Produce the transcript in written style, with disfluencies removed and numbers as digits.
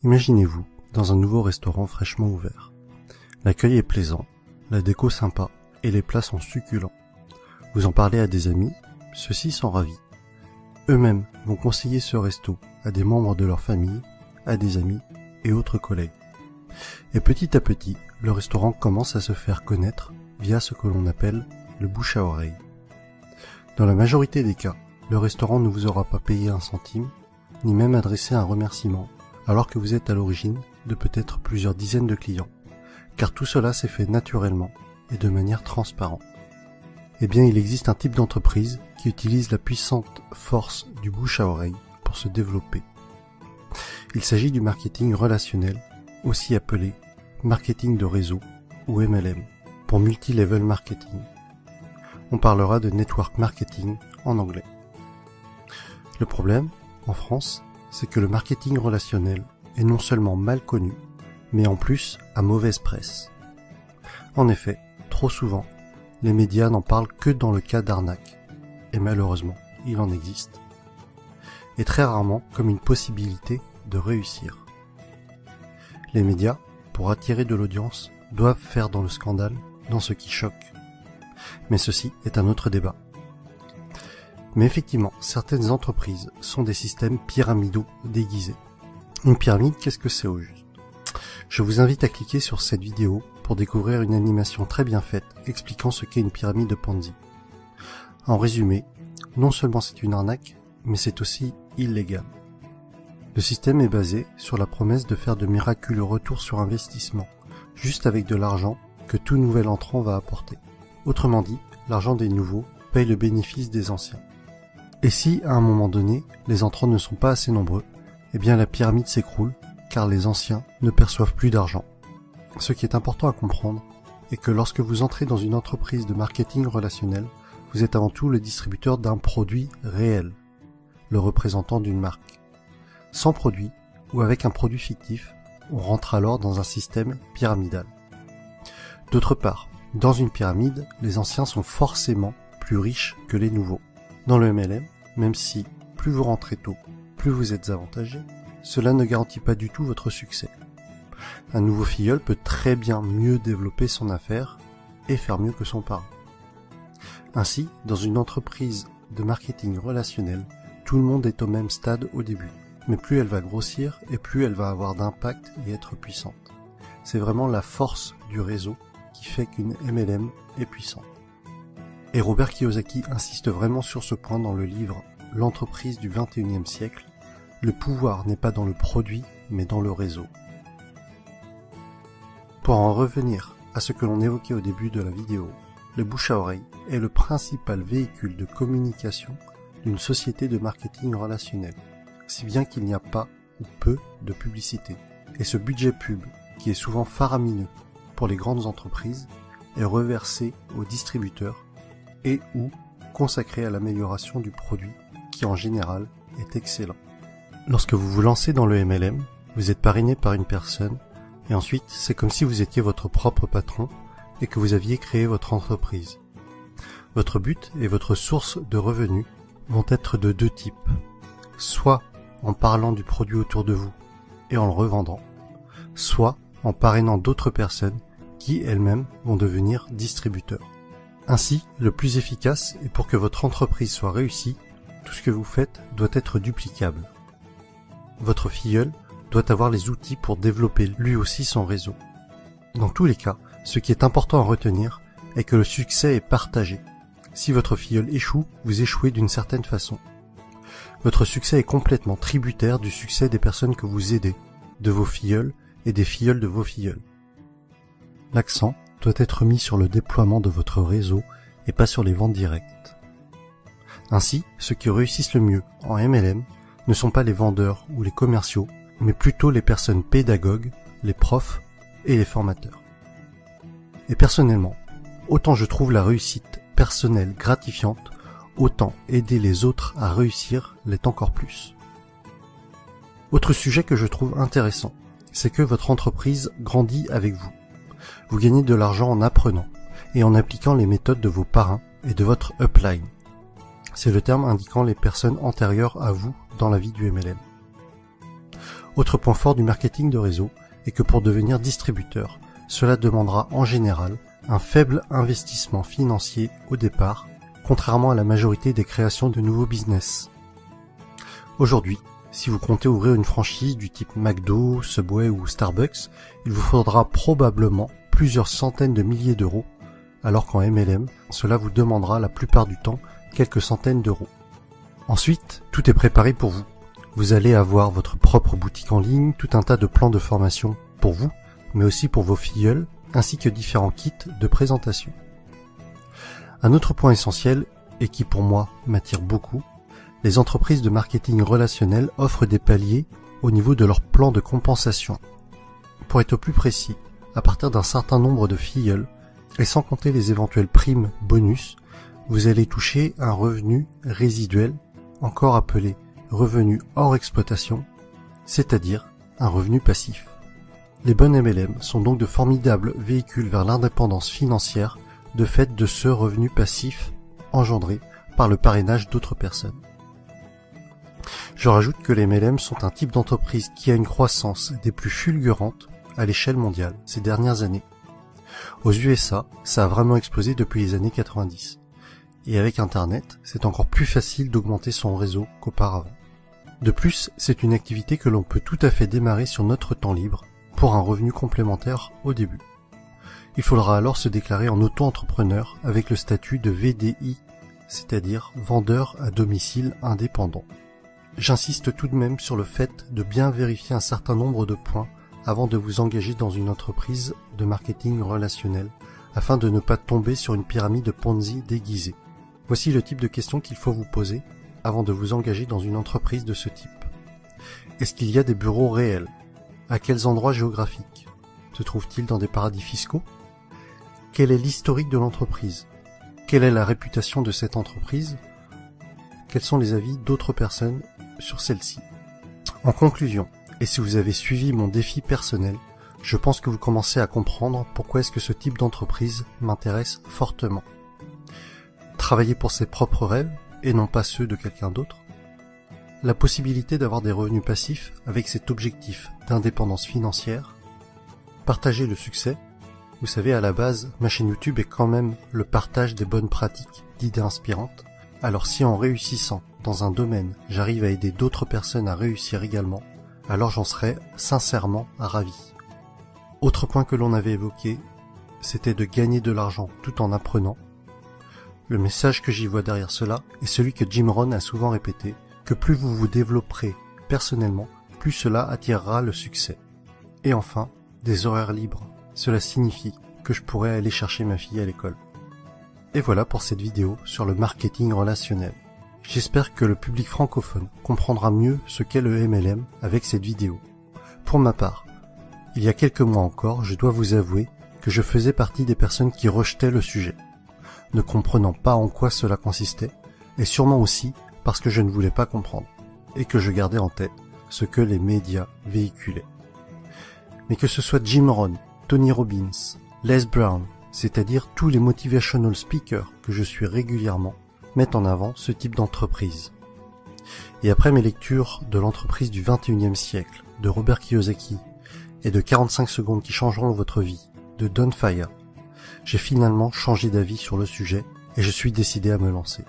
Imaginez-vous dans un nouveau restaurant fraîchement ouvert. L'accueil est plaisant, la déco sympa et les plats sont succulents. Vous en parlez à des amis, ceux-ci sont ravis. Eux-mêmes vont conseiller ce resto à des membres de leur famille, à des amis et autres collègues. Et petit à petit, le restaurant commence à se faire connaître via ce que l'on appelle le bouche à oreille. Dans la majorité des cas, le restaurant ne vous aura pas payé un centime, ni même adressé un remerciement, alors que vous êtes à l'origine de peut-être plusieurs dizaines de clients, car tout cela s'est fait naturellement et de manière transparente. Eh bien, il existe un type d'entreprise qui utilise la puissante force du bouche à oreille pour se développer. Il s'agit du marketing relationnel, aussi appelé marketing de réseau ou MLM, pour multi-level marketing. On parlera de network marketing en anglais. Le problème, en France, c'est que le marketing relationnel est non seulement mal connu, mais en plus à mauvaise presse. En effet, trop souvent, les médias n'en parlent que dans le cas d'arnaque, et malheureusement, il en existe, et très rarement comme une possibilité de réussir. Les médias, pour attirer de l'audience, doivent faire dans le scandale, dans ce qui choque. Mais ceci est un autre débat. Mais effectivement, certaines entreprises sont des systèmes pyramidaux déguisés. Une pyramide, qu'est-ce que c'est au juste? Je vous invite à cliquer sur cette vidéo pour découvrir une animation très bien faite expliquant ce qu'est une pyramide de Ponzi. En résumé, non seulement c'est une arnaque, mais c'est aussi illégal. Le système est basé sur la promesse de faire de miraculeux retours sur investissement, juste avec de l'argent que tout nouvel entrant va apporter. Autrement dit, l'argent des nouveaux paye le bénéfice des anciens. Et si, à un moment donné, les entrants ne sont pas assez nombreux, eh bien la pyramide s'écroule, car les anciens ne perçoivent plus d'argent. Ce qui est important à comprendre est que lorsque vous entrez dans une entreprise de marketing relationnel, vous êtes avant tout le distributeur d'un produit réel, le représentant d'une marque. Sans produit, ou avec un produit fictif, on rentre alors dans un système pyramidal. D'autre part, dans une pyramide, les anciens sont forcément plus riches que les nouveaux. Dans le MLM, même si plus vous rentrez tôt, plus vous êtes avantagé, cela ne garantit pas du tout votre succès. Un nouveau filleul peut très bien mieux développer son affaire et faire mieux que son parent. Ainsi, dans une entreprise de marketing relationnel, tout le monde est au même stade au début. Mais plus elle va grossir et plus elle va avoir d'impact et être puissante. C'est vraiment la force du réseau qui fait qu'une MLM est puissante. Et Robert Kiyosaki insiste vraiment sur ce point dans le livre « L'entreprise du XXIe siècle ». Le pouvoir n'est pas dans le produit, mais dans le réseau. Pour en revenir à ce que l'on évoquait au début de la vidéo, le bouche à oreille est le principal véhicule de communication d'une société de marketing relationnel, si bien qu'il n'y a pas ou peu de publicité. Et ce budget pub, qui est souvent faramineux pour les grandes entreprises, est reversé aux distributeurs et ou consacré à l'amélioration du produit, qui en général est excellent. Lorsque vous vous lancez dans le MLM, vous êtes parrainé par une personne, et ensuite c'est comme si vous étiez votre propre patron et que vous aviez créé votre entreprise. Votre but et votre source de revenus vont être de deux types. Soit en parlant du produit autour de vous et en le revendant, soit en parrainant d'autres personnes qui elles-mêmes vont devenir distributeurs. Ainsi, le plus efficace et pour que votre entreprise soit réussie, tout ce que vous faites doit être duplicable. Votre filleul doit avoir les outils pour développer lui aussi son réseau. Dans tous les cas, ce qui est important à retenir est que le succès est partagé. Si votre filleul échoue, vous échouez d'une certaine façon. Votre succès est complètement tributaire du succès des personnes que vous aidez, de vos filleuls et des filleuls de vos filleuls. L'accent doit être mis sur le déploiement de votre réseau et pas sur les ventes directes. Ainsi, ceux qui réussissent le mieux en MLM ne sont pas les vendeurs ou les commerciaux, mais plutôt les personnes pédagogues, les profs et les formateurs. Et personnellement, autant je trouve la réussite personnelle gratifiante, autant aider les autres à réussir l'est encore plus. Autre sujet que je trouve intéressant, c'est que votre entreprise grandit avec vous. Vous gagnez de l'argent en apprenant et en appliquant les méthodes de vos parrains et de votre upline. C'est le terme indiquant les personnes antérieures à vous dans la vie du MLM. Autre point fort du marketing de réseau est que pour devenir distributeur, cela demandera en général un faible investissement financier au départ, contrairement à la majorité des créations de nouveaux business. Aujourd'hui, si vous comptez ouvrir une franchise du type McDo, Subway ou Starbucks, il vous faudra probablement plusieurs centaines de milliers d'euros, alors qu'en MLM, cela vous demandera la plupart du temps quelques centaines d'euros. Ensuite, tout est préparé pour vous. Vous allez avoir votre propre boutique en ligne, tout un tas de plans de formation pour vous, mais aussi pour vos filleuls, ainsi que différents kits de présentation. Un autre point essentiel, et qui pour moi m'attire beaucoup, les entreprises de marketing relationnel offrent des paliers au niveau de leur plan de compensation. Pour être plus précis, à partir d'un certain nombre de filleuls, et sans compter les éventuelles primes bonus, vous allez toucher un revenu résiduel, encore appelé revenu hors exploitation, c'est-à-dire un revenu passif. Les bonnes MLM sont donc de formidables véhicules vers l'indépendance financière de fait de ce revenu passif engendré par le parrainage d'autres personnes. Je rajoute que les MLM sont un type d'entreprise qui a une croissance des plus fulgurantes à l'échelle mondiale ces dernières années. Aux USA, ça a vraiment explosé depuis les années 90. Et avec Internet, c'est encore plus facile d'augmenter son réseau qu'auparavant. De plus, c'est une activité que l'on peut tout à fait démarrer sur notre temps libre pour un revenu complémentaire au début. Il faudra alors se déclarer en auto-entrepreneur avec le statut de VDI, c'est-à-dire vendeur à domicile indépendant. J'insiste tout de même sur le fait de bien vérifier un certain nombre de points avant de vous engager dans une entreprise de marketing relationnel, afin de ne pas tomber sur une pyramide Ponzi déguisée. Voici le type de questions qu'il faut vous poser avant de vous engager dans une entreprise de ce type. Est-ce qu'il y a des bureaux réels? À quels endroits géographiques? Se trouve-t-il dans des paradis fiscaux? Quel est l'historique de l'entreprise? Quelle est la réputation de cette entreprise? Quels sont les avis d'autres personnes sur celle-ci? En conclusion, et si vous avez suivi mon défi personnel, je pense que vous commencez à comprendre pourquoi est-ce que ce type d'entreprise m'intéresse fortement. Travailler pour ses propres rêves et non pas ceux de quelqu'un d'autre. La possibilité d'avoir des revenus passifs avec cet objectif d'indépendance financière. Partager le succès. Vous savez, à la base, ma chaîne YouTube est quand même le partage des bonnes pratiques, d'idées inspirantes. Alors si en réussissant dans un domaine, j'arrive à aider d'autres personnes à réussir également, alors j'en serais sincèrement ravi. Autre point que l'on avait évoqué, c'était de gagner de l'argent tout en apprenant. Le message que j'y vois derrière cela est celui que Jim Rohn a souvent répété, que plus vous vous développerez personnellement, plus cela attirera le succès. Et enfin, des horaires libres. Cela signifie que je pourrais aller chercher ma fille à l'école. Et voilà pour cette vidéo sur le marketing relationnel. J'espère que le public francophone comprendra mieux ce qu'est le MLM avec cette vidéo. Pour ma part, il y a quelques mois encore, je dois vous avouer que je faisais partie des personnes qui rejetaient le sujet, ne comprenant pas en quoi cela consistait, et sûrement aussi parce que je ne voulais pas comprendre, et que je gardais en tête ce que les médias véhiculaient. Mais que ce soit Jim Rohn, Tony Robbins, Les Brown, c'est-à-dire tous les motivational speakers que je suis régulièrement, mettent en avant ce type d'entreprise. Et après mes lectures de l'entreprise du 21e siècle, de Robert Kiyosaki, et de 45 secondes qui changeront votre vie, de Don Faya, j'ai finalement changé d'avis sur le sujet et je suis décidé à me lancer.